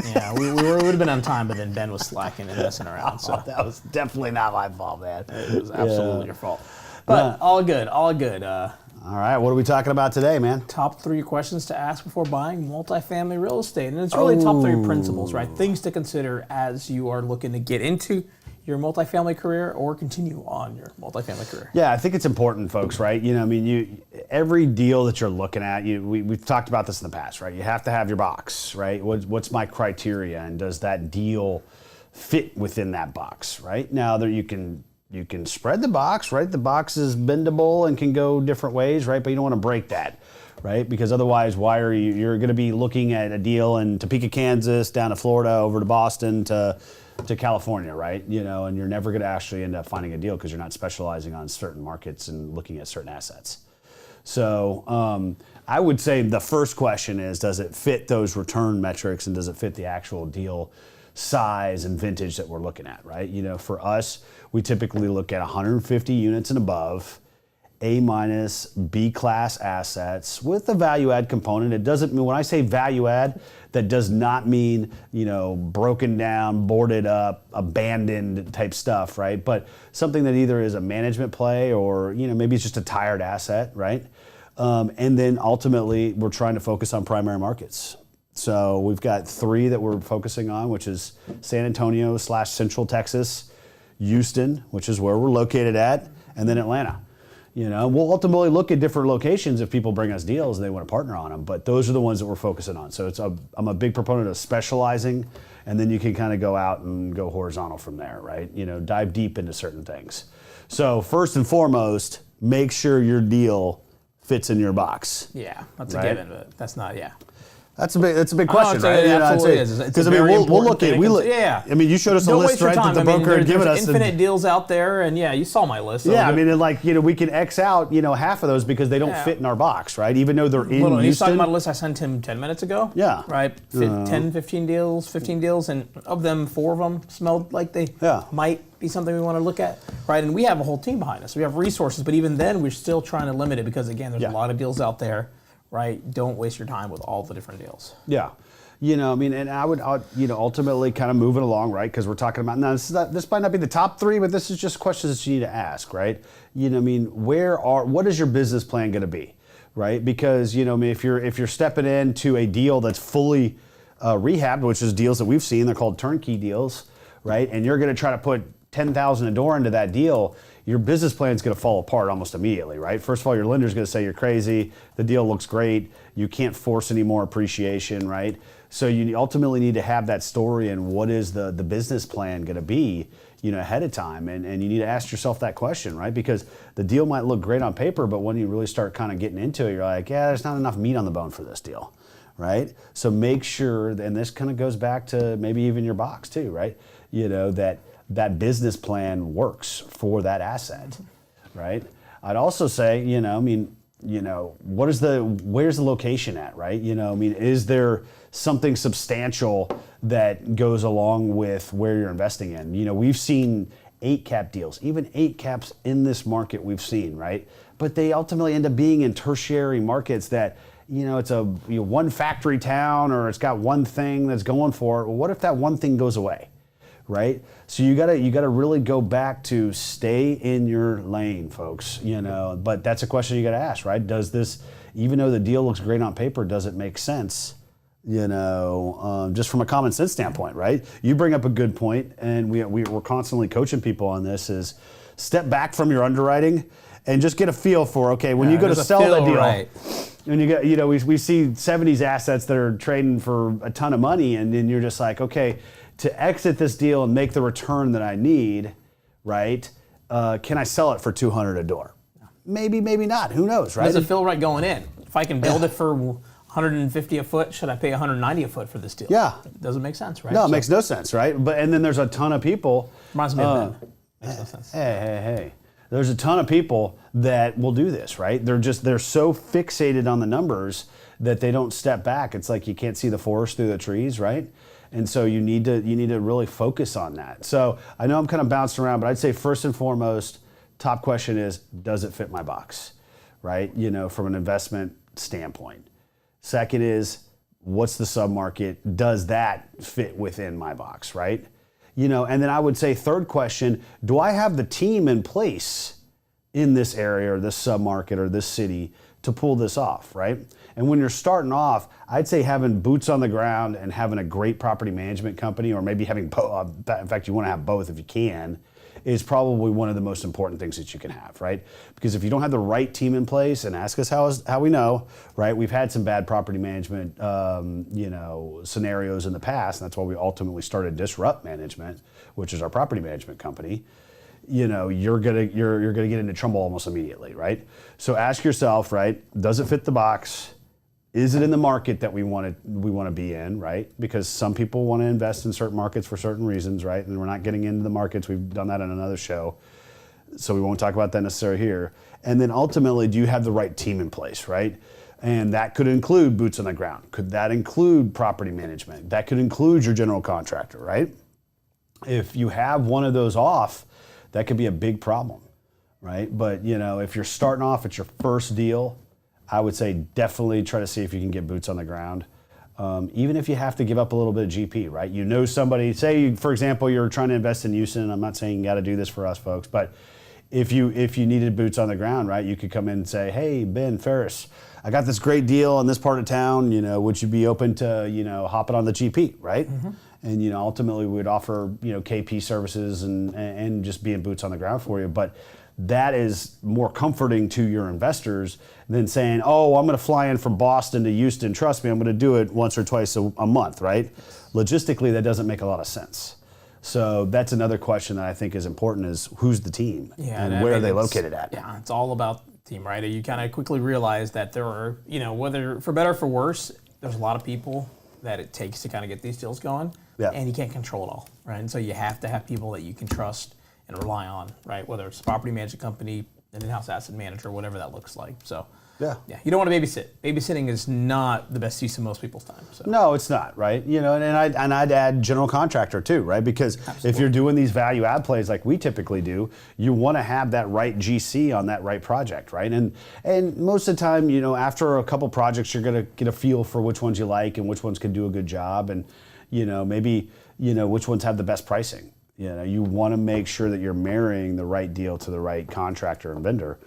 Yeah, we would have been on time, but then Ben was slacking and messing around. So That was definitely not my fault, man. it was absolutely your fault. But all good, all good. All right, what are we talking about today, man? Top 3 questions to ask before buying multifamily real estate. And it's really top 3 principles, right? Things to consider as you are looking to get into your multifamily career or continue on your multifamily career. Yeah, I think it's important, folks, right? Every deal that you're looking at, we've talked about this in the past, right? You have to have your box, right? What's my criteria, and does that deal fit within that box, right? Now, you can spread the box, right? The box is bendable and can go different ways, right? But you don't want to break that, right? Because otherwise, you're going to be looking at a deal in Topeka, Kansas, down to Florida, over to Boston, to California, right? And you're never going to actually end up finding a deal because you're not specializing on certain markets and looking at certain assets. So I would say the first question is, does it fit those return metrics, and does it fit the actual deal size and vintage that we're looking at, right? For us, we typically look at 150 units and above, A-, B-class assets with a value add component. It doesn't mean, when I say value add, that does not mean, broken down, boarded up, abandoned type stuff, right? But something that either is a management play or, maybe it's just a tired asset, right? And then ultimately, we're trying to focus on primary markets. So we've got 3 that we're focusing on, which is San Antonio / Central Texas, Houston, which is where we're located at, and then Atlanta. We'll ultimately look at different locations if people bring us deals and they want to partner on them, but those are the ones that we're focusing on. So I'm a big proponent of specializing, and then you can kind of go out and go horizontal from there, right? Dive deep into certain things. So first and foremost, make sure your deal fits in your box. Yeah, that's right? a given, but that's not, That's a big question, right? It absolutely is. Because we'll look at yeah. I mean, you showed us a list, right, that the broker had given us. There's infinite deals out there, and you saw my list. So yeah, I mean, we can X out, half of those because they don't fit in our box, right? Even though they're in Houston. He's talking about a list I sent him 10 minutes ago. Yeah. Right, 10, 15 deals, and of them, 4 of them smelled like they might be something we want to look at, right? And we have a whole team behind us. We have resources, but even then, we're still trying to limit it because, again, there's a lot of deals out there. Right, don't waste your time with all the different deals. Yeah, and I would, ultimately kind of move it along, right? Because we're talking about now. This might not be the top 3, but this is just questions that you need to ask, right? What is your business plan going to be, right? Because if you're stepping into a deal that's fully rehabbed, which is deals that we've seen, they're called turnkey deals, right? And you're going to try to put $10,000 a door into that deal, your business plan is going to fall apart almost immediately, right? First of all, your lender's going to say you're crazy. The deal looks great. You can't force any more appreciation, right? So you ultimately need to have that story and what is the business plan going to be, ahead of time. And you need to ask yourself that question, right? Because the deal might look great on paper, but when you really start kind of getting into it, you're like, there's not enough meat on the bone for this deal, right? So make sure, and this kind of goes back to maybe even your box too, right? That business plan works for that asset, right? I'd also say, where's the location at, right? Is there something substantial that goes along with where you're investing in? We've seen 8-cap deals, even 8 caps in this market we've seen, right? But they ultimately end up being in tertiary markets that, it's a one factory town, or it's got one thing that's going for it. Well, what if that one thing goes away? Right? So you gotta really go back to stay in your lane, folks, but that's a question you gotta ask, right? Does this, even though the deal looks great on paper, does it make sense, just from a common sense standpoint, right? You bring up a good point, and we're constantly coaching people on this, is step back from your underwriting and just get a feel for, okay, when you go to sell that deal, right. When you get, we see 70s assets that are trading for a ton of money, and then you're just like, okay, to exit this deal and make the return that I need, right? Can I sell it for $200 a door? Maybe, maybe not. Who knows, right? Does it feel right going in? If I can build it for $150 a foot, should I pay $190 a foot for this deal? Yeah. It doesn't make sense, right? No, it makes no sense, right? And then there's a ton of people. Reminds me of Ben. Makes no sense. Hey. There's a ton of people that will do this, right? They're so fixated on the numbers that they don't step back. It's like you can't see the forest through the trees, right? And so you need to really focus on that. So I know I'm kind of bouncing around, but I'd say first and foremost, top question is, does it fit my box, right? From an investment standpoint. Second is, What's the submarket? Does that fit within my box, right? And then I would say third question, do I have the team in place in this area or this submarket or this city to pull this off, right? And when you're starting off, I'd say having boots on the ground and having a great property management company, or maybe having both, in fact, you want to have both if you can, is probably one of the most important things that you can have, right? Because if you don't have the right team in place, and ask us how we know, right? We've had some bad property management, scenarios in the past, and that's why we ultimately started Disrupt Management, which is our property management company. You're gonna get into trouble almost immediately, right? So ask yourself, right? Does it fit the box? Is it in the market that we want to be in, right? Because some people want to invest in certain markets for certain reasons, right? And we're not getting into the markets. We've done that in another show, so we won't talk about that necessarily here. And then ultimately, do you have the right team in place, right? And that could include boots on the ground. Could that include property management? That could include your general contractor, right? If you have one of those off, that could be a big problem, right? But if you're starting off at your first deal, I would say definitely try to see if you can get boots on the ground. Even if you have to give up a little bit of GP, right? Somebody, say for example, you're trying to invest in Houston. I'm not saying you got to do this for us folks, but if you needed boots on the ground, right? You could come in and say, hey, Ben Ferris, I got this great deal in this part of town, would you be open to, hopping on the GP, right? Mm-hmm. And, ultimately we would offer, KP services and just being boots on the ground for you. But that is more comforting to your investors than saying, oh, I'm going to fly in from Boston to Houston. Trust me, I'm going to do it once or twice a month, right? Logistically, that doesn't make a lot of sense. So that's another question that I think is important is who's the team and where are they located at? Yeah, it's all about the team, right? You kind of quickly realize that there are, whether for better or for worse, there's a lot of people that it takes to kind of get these deals going. Yeah. And you can't control it all, right? And so you have to have people that you can trust and rely on, right? Whether it's a property management company, an in-house asset manager, whatever that looks like. So yeah, you don't want to babysit. Babysitting is not the best use of most people's time. So. No, it's not, right? And I'd add general contractor too, right? Because Absolutely. If you're doing these value add plays like we typically do, you want to have that right GC on that right project, right? And most of the time, after a couple projects, you're gonna get a feel for which ones you like and which ones can do a good job, and maybe which ones have the best pricing. You want to make sure that you're marrying the right deal to the right contractor and vendor,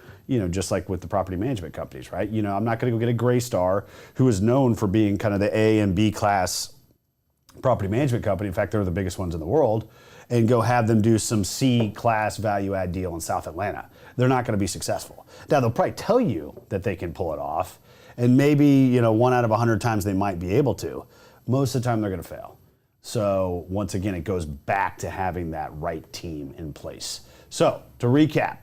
just like with the property management companies, right? I'm not going to go get a Greystar who is known for being kind of the A and B class property management company. In fact, they're the biggest ones in the world, and go have them do some C class value add deal in South Atlanta. They're not going to be successful. Now, they'll probably tell you that they can pull it off, and maybe, 1 out of 100 times they might be able to. Most of the time, they're going to fail. So once again, it goes back to having that right team in place. So to recap,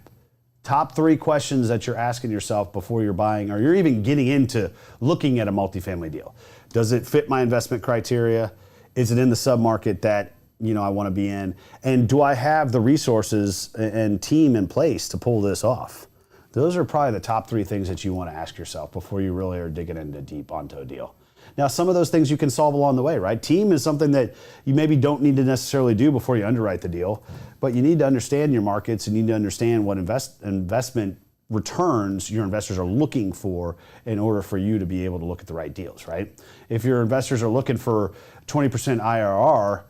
top 3 questions that you're asking yourself before you're buying or you're even getting into looking at a multifamily deal. Does it fit my investment criteria? Is it in the submarket that I want to be in? And do I have the resources and team in place to pull this off? Those are probably the top 3 things that you want to ask yourself before you really are digging into deep onto a deal. Now, some of those things you can solve along the way, right? Team is something that you maybe don't need to necessarily do before you underwrite the deal, but you need to understand your markets and you need to understand what investment returns your investors are looking for in order for you to be able to look at the right deals, right? If your investors are looking for 20% IRR,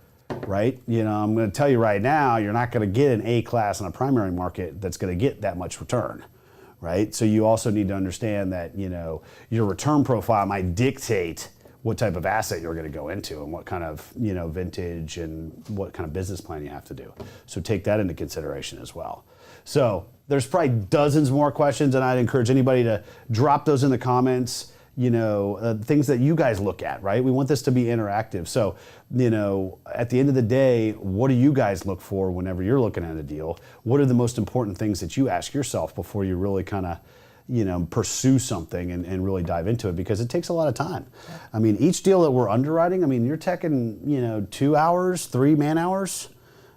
right? I'm going to tell you right now, you're not going to get an A class in a primary market that's going to get that much return. Right? So you also need to understand that, your return profile might dictate what type of asset you're going to go into and what kind of, vintage and what kind of business plan you have to do. So take that into consideration as well. So there's probably dozens more questions, and I'd encourage anybody to drop those in the comments. Things that you guys look at, right? We want this to be interactive. So, at the end of the day, what do you guys look for whenever you're looking at a deal? What are the most important things that you ask yourself before you really kind of, pursue something and really dive into it? Because it takes a lot of time. I mean, each deal that we're underwriting, you're taking, 2 hours, 3 man hours,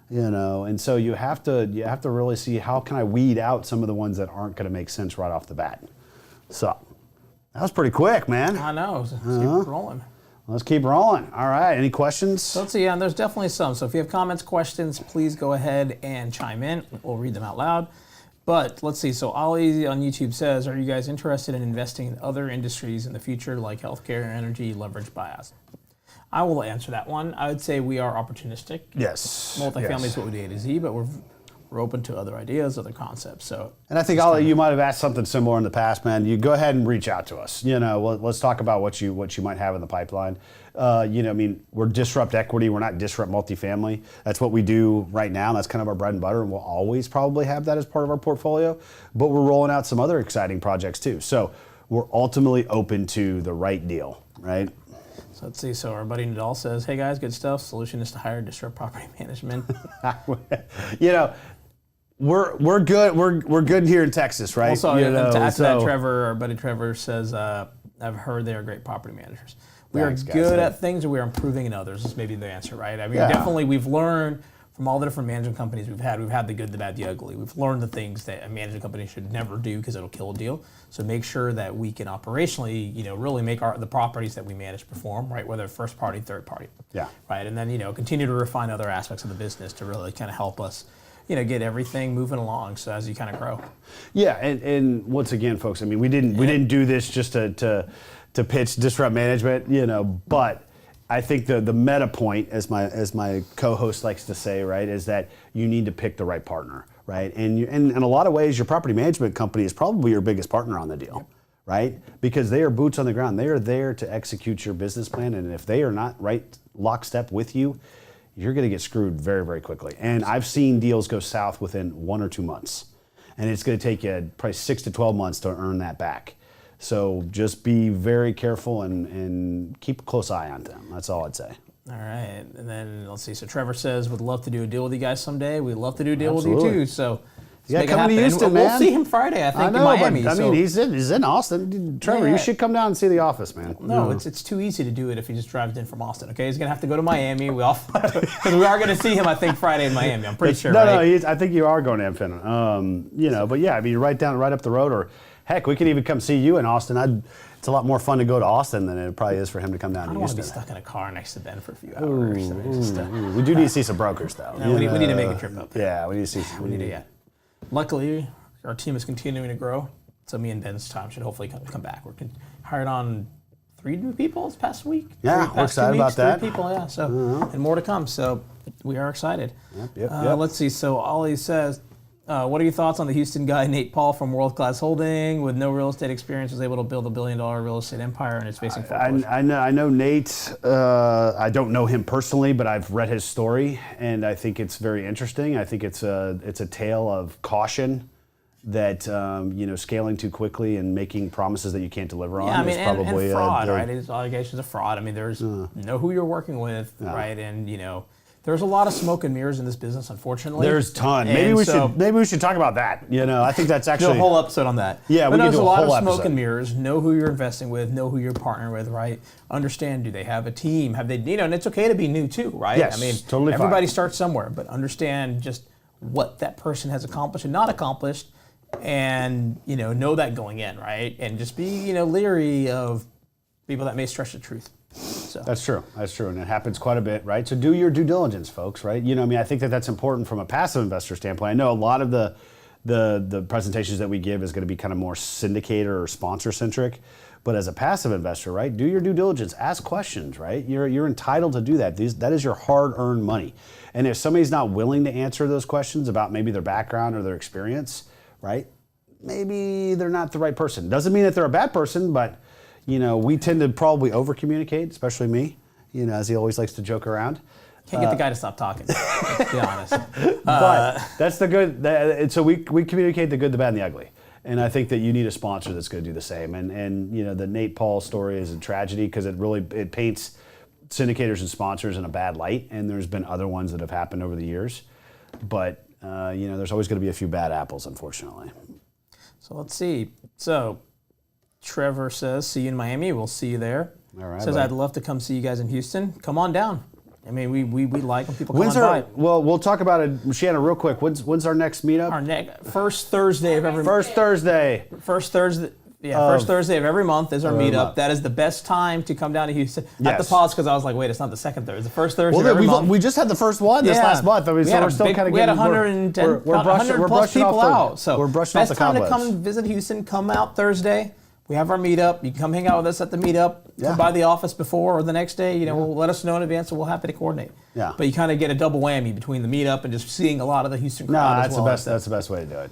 and so you have to really see how can I weed out some of the ones that aren't going to make sense right off the bat. So. That was pretty quick, man. I know. Let's keep rolling. Let's keep rolling. All right. Any questions? So let's see. Yeah, there's definitely some. So if you have comments, questions, please go ahead and chime in. We'll read them out loud. But let's see. So Ollie on YouTube says, "Are you guys interested in investing in other industries in the future, like healthcare, energy, leverage buyouts?" I will answer that one. I would say we are opportunistic. Yes. Multifamily is what we do A to Z, but we're open to other ideas, other concepts. So, and I think Ollie, you might have asked something similar in the past, man. You go ahead and reach out to us. Let's talk about what you might have in the pipeline. We're disrupt equity. We're not disrupt multifamily. That's what we do right now. That's kind of our bread and butter, and we'll always probably have that as part of our portfolio. But we're rolling out some other exciting projects too. So we're ultimately open to the right deal, right? So let's see. So our buddy Nadal says, "Hey guys, good stuff. Solution is to hire disrupt property management." We're good. We're good here in Texas, right? Also, to add to that, Trevor, our buddy Trevor says, "I've heard they are great property managers. We are good at things, and we are improving in others." Is maybe the answer, right? I mean, definitely, we've learned from all the different management companies we've had. We've had the good, the bad, the ugly. We've learned the things that a management company should never do because it'll kill a deal. So make sure that we can operationally, really make the properties that we manage perform, right? Whether first party, third party, right, and then continue to refine other aspects of the business to really kind of help us, get everything moving along. So as you kind of grow. Yeah, and once again, folks, I mean, we didn't do this just to pitch disrupt management, but I think the meta point, as my co-host likes to say, right, is that you need to pick the right partner, right? And in a lot of ways, your property management company is probably your biggest partner on the deal, right? Because they are boots on the ground. They are there to execute your business plan, and if they are not right lockstep with you, you're going to get screwed very, very quickly. And I've seen deals go south within 1 or 2 months, and it's going to take you probably 6 to 12 months to earn that back. So just be very careful and keep a close eye on them. That's all I'd say. All right. And then let's see. So Trevor says, "Would love to do a deal with you guys someday." We'd love to do a deal with you too. So let's come to Houston, man. We'll see him Friday, I think, in Miami. But, he's in Austin. Trevor, you should come down and see the office, man. No, it's too easy to do it if he just drives in from Austin. Okay, he's gonna have to go to Miami. Because we are gonna see him, I think, Friday in Miami. I'm pretty sure. No, right? I think you are going to Infinite. But yeah, I mean, right up the road, or heck, we could even come see you in Austin. It's a lot more fun to go to Austin than it probably is for him to come down to Houston. I don't want to be stuck in a car next to Ben for a few hours. We do need to see some brokers, though. No, we need to make a trip up there. Yeah, we need to see some. Luckily, our team is continuing to grow, so me and Ben's time should hopefully come back. We're hired on 3 new people this past week. Yeah, we're excited about that. 3 people, yeah. So and more to come. So we are excited. Yep. Let's see. So Ollie says, "What are your thoughts on the Houston guy Nate Paul from World Class Holding, with no real estate experience, was able to build $1 billion real estate empire and is facing foreclosure?" I know Nate. I don't know him personally, but I've read his story, and I think it's very interesting. I think it's a tale of caution that scaling too quickly and making promises that you can't deliver on is probably and fraud, right? His allegations of fraud. I mean, there's know who you're working with, right? And there's a lot of smoke and mirrors in this business, unfortunately. There's a ton. Maybe we should talk about that. I think that's actually do a whole episode on that. Yeah, but we can do a whole episode. There's a lot of smoke and mirrors. Know who you're investing with. Know who you're partnering with. Right. Understand. Do they have a team? Have they? And it's okay to be new too, right? Yes, I mean, totally. Everybody starts somewhere, but understand just what that person has accomplished and not accomplished, and know that going in, right? And just be leery of people that may stretch the truth. So. That's true, and it happens quite a bit, right? So do your due diligence, folks, right? I think that's important from a passive investor standpoint. I know a lot of the presentations that we give is going to be kind of more syndicator or sponsor centric, but as a passive investor, right, do your due diligence, ask questions, right? You're entitled to do that. That is your hard-earned money, and if somebody's not willing to answer those questions about maybe their background or their experience, right, maybe they're not the right person. Doesn't mean that they're a bad person, but we tend to probably over-communicate, especially me, as he always likes to joke around. Can't get the guy to stop talking, let's be honest. But that's the good, so we communicate the good, the bad, and the ugly. And I think that you need a sponsor that's going to do the same. And the Nate Paul story is a tragedy because it paints syndicators and sponsors in a bad light, and there's been other ones that have happened over the years. But, there's always going to be a few bad apples, unfortunately. So let's see. So Trevor says, "See you in Miami. We'll see you there." All right. Says, buddy. "I'd love to come see you guys in Houston. Come on down." I mean, we like when people come on by. Well, we'll talk about it, Shanna, real quick. When's our next meetup? Our first Thursday of every First Thursday. first Thursday of every month is our every meetup. month. That is the best time to come down to Houston. I have Yes. to pause because I was like, wait, it's not the second Thursday. It's the first Thursday of Well, every month. we just had the first one this last month. I mean, so we're still kind of we had getting 110, we're 100 plus people out. So we're brushing off best the time cobwebs. to come visit Houston. Come out Thursday. We have our meetup. You can come hang out with us at the meetup. Yeah. Come by the office before or the next day. We'll let us know in advance, and we're happy to coordinate. Yeah. But you kind of get a double whammy between the meetup and just seeing a lot of the Houston No, crowd. that's the best. That's the best way to do it.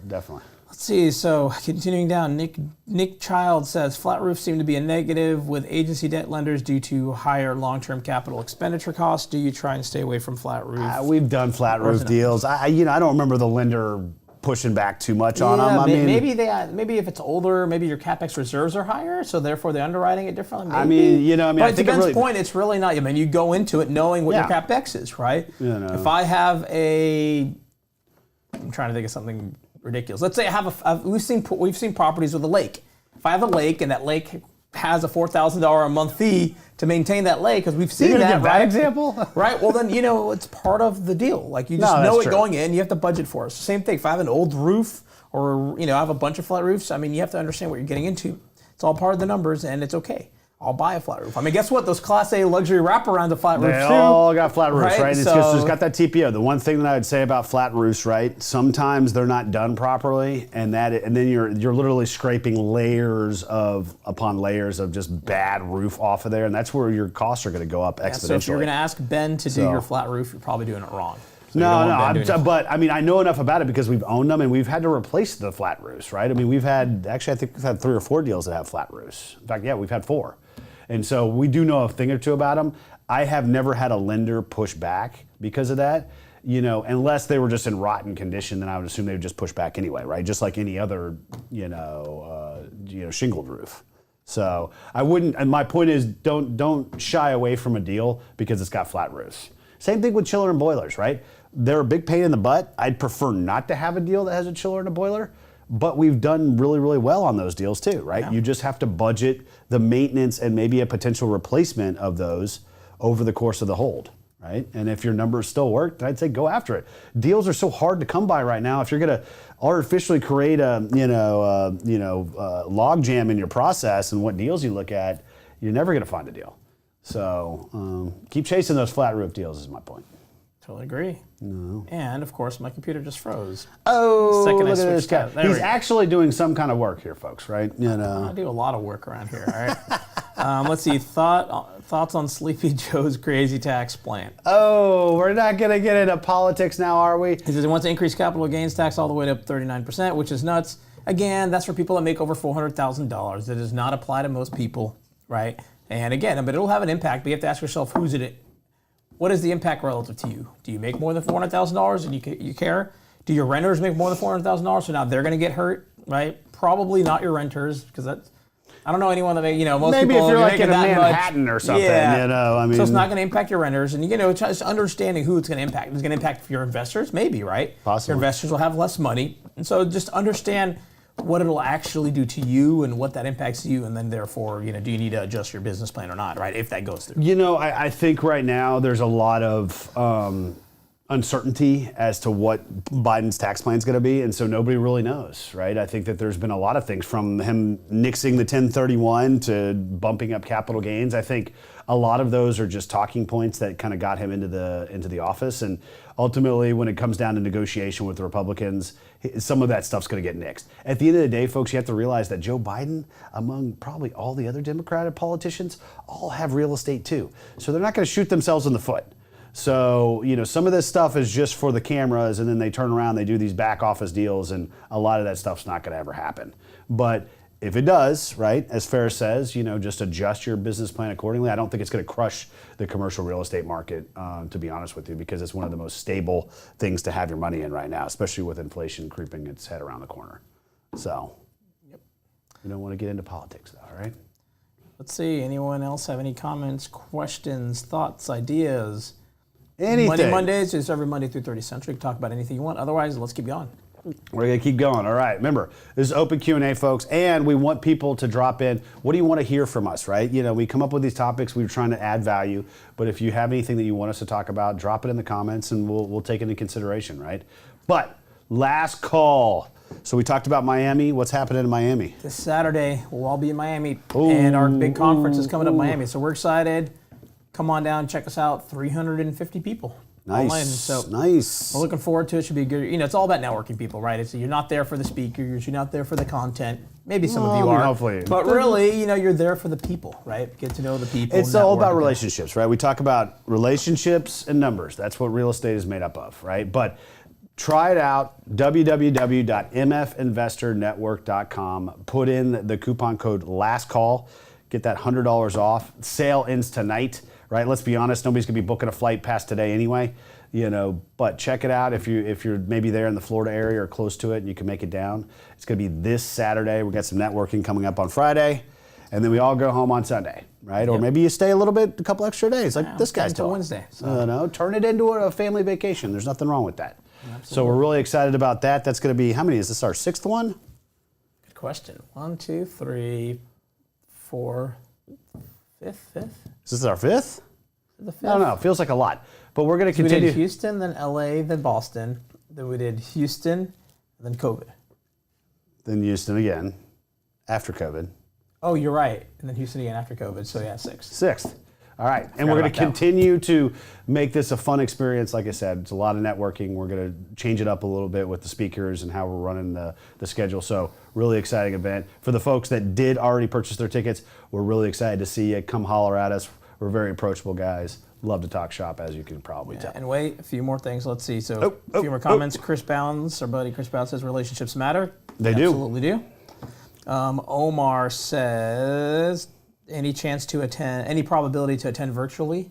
Definitely. Let's see. So continuing down, Nick Child says flat roofs seem to be a negative with agency debt lenders due to higher long-term capital expenditure costs. Do you try and stay away from flat roofs? We've done flat roof deals. I don't remember the lender pushing back too much on them. I mean, maybe if it's older, maybe your capex reserves are higher, so therefore they're underwriting it differently. Maybe. But I think to Ben's point, it's really not. I mean, you go into it knowing what your capex is, right? If I have I'm trying to think of something ridiculous. Let's say we've seen properties with a lake. If I have a lake and that lake has a $4,000 a month fee to maintain that lake, because we've seen that, right? Example? Right. Well, then it's part of the deal. Like you just know it going in. You have to budget for it. Same thing. If I have an old roof or I have a bunch of flat roofs, I mean, you have to understand what you're getting into. It's all part of the numbers, and it's okay. I'll buy a flat roof. I mean, guess what? Those Class A luxury wraparounds of flat roofs They too. all got flat roofs, right? It's So, got that TPO. The one thing that I would say about flat roofs, right? Sometimes they're not done properly, and then you're literally scraping layers upon layers of just bad roof off of there, and that's where your costs are going to go up exponentially. So if you're going to ask Ben to do your flat roof, you're probably doing it wrong. So but I mean, I know enough about it because we've owned them and we've had to replace the flat roofs, right? I mean, I think we've had 3 or 4 deals that have flat roofs. In fact, we've had 4. And so we do know a thing or two about them. I have never had a lender push back because of that, unless they were just in rotten condition, then I would assume they would just push back anyway, right? Just like any other, shingled roof. So I wouldn't, and my point is don't shy away from a deal because it's got flat roofs. Same thing with chiller and boilers, right? They're a big pain in the butt. I'd prefer not to have a deal that has a chiller and a boiler, but we've done really, really well on those deals too, right? Yeah. You just have to budget the maintenance and maybe a potential replacement of those over the course of the hold, right? And if your numbers still work, I'd say go after it. Deals are so hard to come by right now. If you're going to artificially create a log jam in your process and what deals you look at, you're never going to find a deal. So keep chasing those flat roof deals is my point. Totally agree. No. And of course, my computer just froze. Oh, second look at this guy. He's actually doing some kind of work here, folks, right? I do a lot of work around here. All right. Let's see. Thoughts on Sleepy Joe's crazy tax plan? Oh, we're not going to get into politics now, are we? He says he wants to increase capital gains tax all the way to 39%, which is nuts. Again, that's for people that make over $400,000. That does not apply to most people, right? And again, but it'll have an impact. But you have to ask yourself, what is the impact relative to you? Do you make more than $400,000 and you care? Do your renters make more than $400,000? So now they're going to get hurt, right? Probably not your renters, because I don't know anyone that most maybe people if you're like in that Manhattan or something, I mean. So it's not going to impact your renters, and just understanding who it's going to impact. It's going to impact your investors, maybe, right? Possibly. Your investors will have less money, and so just understand what it'll actually do to you and what that impacts you, and then therefore, do you need to adjust your business plan or not, right? If that goes through. I think right now there's a lot of uncertainty as to what Biden's tax plan is going to be, and so nobody really knows, right? I think that there's been a lot of things from him nixing the 1031 to bumping up capital gains. I think a lot of those are just talking points that kind of got him into the office, and ultimately, when it comes down to negotiation with the Republicans, some of that stuff's going to get nixed. At the end of the day, folks, you have to realize that Joe Biden, among probably all the other Democratic politicians, all have real estate too. So they're not going to shoot themselves in the foot. So, some of this stuff is just for the cameras, and then they turn around, they do these back office deals, and a lot of that stuff's not going to ever happen. But if it does, right, as Ferris says, just adjust your business plan accordingly. I don't think it's going to crush the commercial real estate market, to be honest with you, because it's one of the most stable things to have your money in right now, especially with inflation creeping its head around the corner. So, we don't want to get into politics, though, all right? Let's see. Anyone else have any comments, questions, thoughts, ideas? Anything. Monday Mondays is every Monday through 30 Central. You can talk about anything you want. Otherwise, let's keep going. We're going to keep going. All right. Remember, this is open Q&A, folks, and we want people to drop in. What do you want to hear from us, right? We come up with these topics. We're trying to add value. But if you have anything that you want us to talk about, drop it in the comments, and we'll take it into consideration, right? But last call. So we talked about Miami. What's happening in Miami? This Saturday, we'll all be in Miami, and our big conference is coming up in Miami. So we're excited. Come on down, check us out. 350 people. Nice. Online. So nice. We're looking forward to it. Should be good. It's all about networking, people, right? You're not there for the speakers. You're not there for the content. Maybe some of you are. Hopefully. But really, you're there for the people, right? Get to know the people. It's all about relationships, right? We talk about relationships and numbers. That's what real estate is made up of, right? But try it out, www.mfinvestornetwork.com. Put in the coupon code LASTCALL. Get that $100 off. Sale ends tonight. Right, let's be honest. Nobody's gonna be booking a flight past today anyway, But check it out if you're maybe there in the Florida area or close to it, and you can make it down. It's gonna be this Saturday. We got some networking coming up on Friday, and then we all go home on Sunday, right? Or maybe you stay a couple extra days, like this guy's until doing. Wednesday. So. Turn it into a family vacation. There's nothing wrong with that. Absolutely. So we're really excited about that. That's gonna be, how many is this? Our 6th one? Good question. 1, 2, 3, 4, 5th. Is this our 5th? The 5th? I don't know. It feels like a lot. But we're going to We continue. did Houston, then LA, then Boston. Then we did Houston, and then COVID. Then Houston again, after COVID. Oh, you're right. And then Houston again after COVID. So yeah, 6th. 6th. All right. And we're going to continue to make this a fun experience. Like I said, it's a lot of networking. We're going to change it up a little bit with the speakers and how we're running the schedule. So really exciting event. For the folks that did already purchase their tickets, we're really excited to see you. Come holler at us. We're very approachable guys. Love to talk shop, as you can probably tell. And wait, a few more things. Let's see. So a few more comments. Chris Bounds, our buddy Chris Bounds says relationships matter. They do. Absolutely do. Omar says, any probability to attend virtually?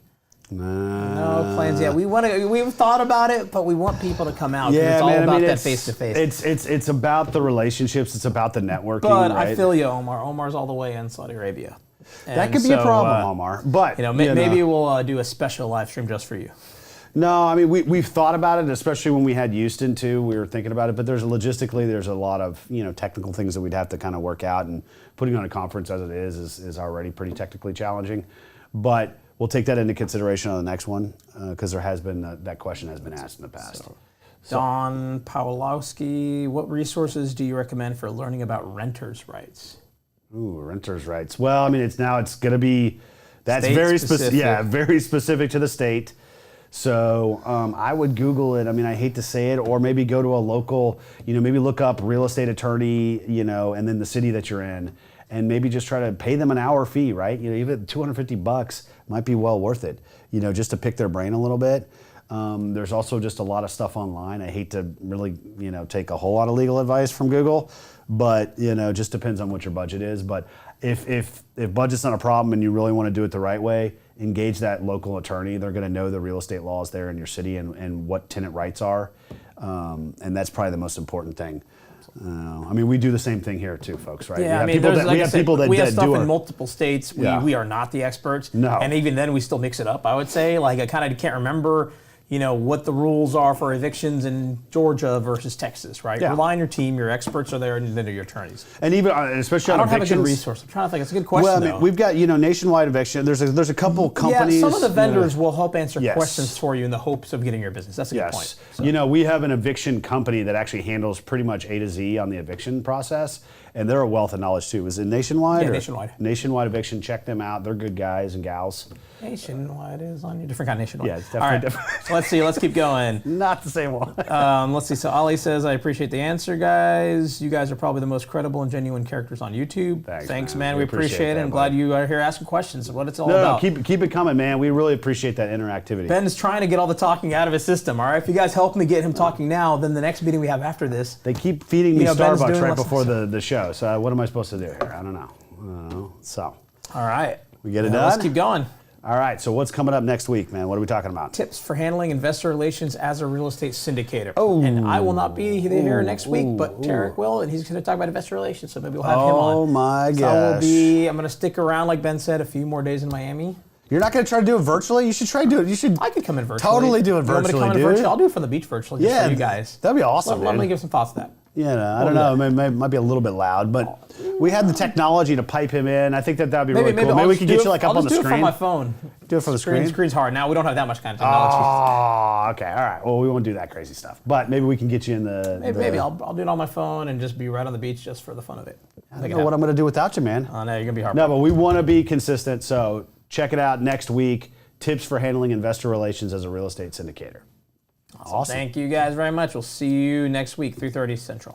No plans yet. We've thought about it, but we want people to come out. Yeah, it's all man, about that face to face. It's about the relationships. It's about the networking. But right? I feel you, Omar. Omar's all the way in Saudi Arabia. That could be a problem, Omar. But maybe we'll do a special live stream just for you. No, I mean we've thought about it, especially when we had Houston too. We were thinking about it, but there's a lot of technical things that we'd have to kind of work out, and putting on a conference as it is already pretty technically challenging. But we'll take that into consideration on the next one because there has been that question has been asked in the past. Don Pawlowski, what resources do you recommend for learning about renters' rights? Ooh, renters' rights. Well, I mean, it's going to be, that's State very specific. very specific to the state. So I would Google it. I mean, I hate to say it, or maybe go to a local, maybe look up real estate attorney, and then the city that you're in, and maybe just try to pay them an hour fee, right? Even $250 might be well worth it, just to pick their brain a little bit. There's also just a lot of stuff online. I hate to really, take a whole lot of legal advice from Google, but just depends on what your budget is. But if budget's not a problem and you really want to do it the right way, engage that local attorney. They're going to know the real estate laws there in your city and what tenant rights are, and that's probably the most important thing. I mean, we do the same thing here too, folks, right? Yeah, we have stuff in multiple states. We are not the experts. No. And even then, we still mix it up, I would say. Like, I kind of can't remember, what the rules are for evictions in Georgia versus Texas, right? Yeah. Rely on your team. Your experts are there, and then your attorneys. And even, especially on evictions. I don't have a good resource. I'm trying to think. It's a good question, Well, I mean, we've got, nationwide eviction. There's a couple companies. Yeah, some of the vendors will help answer questions for you in the hopes of getting your business. That's a good point. So. We have an eviction company that actually handles pretty much A to Z on the eviction process, and they're a wealth of knowledge too. Was it Nationwide? Yeah, Nationwide. Nationwide Eviction. Check them out. They're good guys and gals. Nationwide is on your different kind of Nationwide. Yeah, it's definitely different. So let's see. Let's keep going. Not the same one. Let's see. So Ali says, I appreciate the answer, guys. You guys are probably the most credible and genuine characters on YouTube. Thanks, man. We appreciate it. I'm glad you are here asking questions of what it's all about. No, keep it coming, man. We really appreciate that interactivity. Ben is trying to get all the talking out of his system, all right? If you guys help me get him talking now, then the next meeting we have after this. They keep feeding me Starbucks right lessons. before the show. So what am I supposed to do here? I don't know. So. All right. We get it done? Let's keep going. All right, so what's coming up next week, man? What are we talking about? Tips for handling investor relations as a real estate syndicator. Oh. And I will not be here next week, but Tarek will, and he's going to talk about investor relations, so maybe we'll have him on. Oh, my gosh. I'm going to stick around, like Ben said, a few more days in Miami. You're not going to try to do it virtually? You should try to do it. I could come in virtually. Totally do it virtually, dude. I'll do it from the beach virtually just for you guys. That'd be awesome, Let me give some thoughts to that. You know, I don't know. It might be a little bit loud, but we had the technology to pipe him in. I think that'd be really cool. Maybe we could get you like up on the screen. Do it from my phone. Do it from the screen. Screen's hard. Now we don't have that much kind of technology. Oh, okay. All right. Well, we won't do that crazy stuff, but maybe we can get you in the. Maybe I'll do it on my phone and just be right on the beach just for the fun of it. I don't know what I'm going to do without you, man. Oh no, you're gonna be hard. No, but we want to be consistent. So check it out next week. Tips for handling investor relations as a real estate syndicator. Awesome. Thank you guys very much. We'll see you next week, 3:30 Central.